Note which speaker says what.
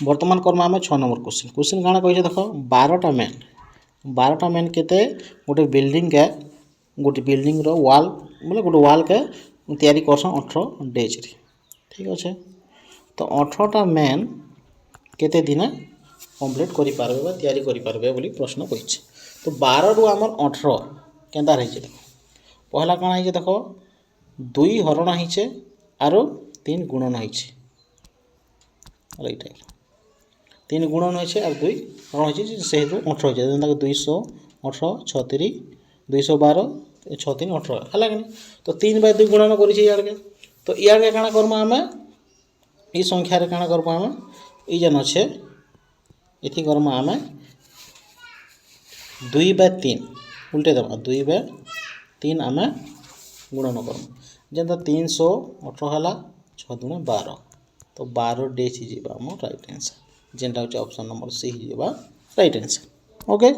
Speaker 1: बर्तमान करमा आम 6 number question question काଣା कहिছে देख 12टा मेन केते गोटे बिल्डिंग रो वाल बोले गोटे वाल के तैयारी करसन 18 डेज रे ठीक अच्छे तो 18टा मेन केते दिन कंप्लीट करि पारबे बा तैयारी करि पारबे बोली प्रश्न कहिছে तो 12 रु हमर 18 केंदा रहिছে देख पहला काଣା हिचे देख 2 हरण हिचे आरो 3 गुणन हिचे राइट 3 गुणन होइछे और 2 हरण होइछे से हेतु 18 होइछे जेंता 218 36 212 63 18 हला कि तो 3 बाय 2 गुणन करिछे यार के तो यार के काना करबा हमें ई संख्या रे काना करबा हमें ई जन अछि इथि करबा हमें 2 बाय 3 उल्टे दबा 2 बाय 3 हमें गुणन करम जेंता 318 हला 6 दुने 12 तो 12 डेज ही जीवा हम राइट आंसर जेंटा होचे ऑप्शन नंबर सी ही जीवा राइट आंसर ओके।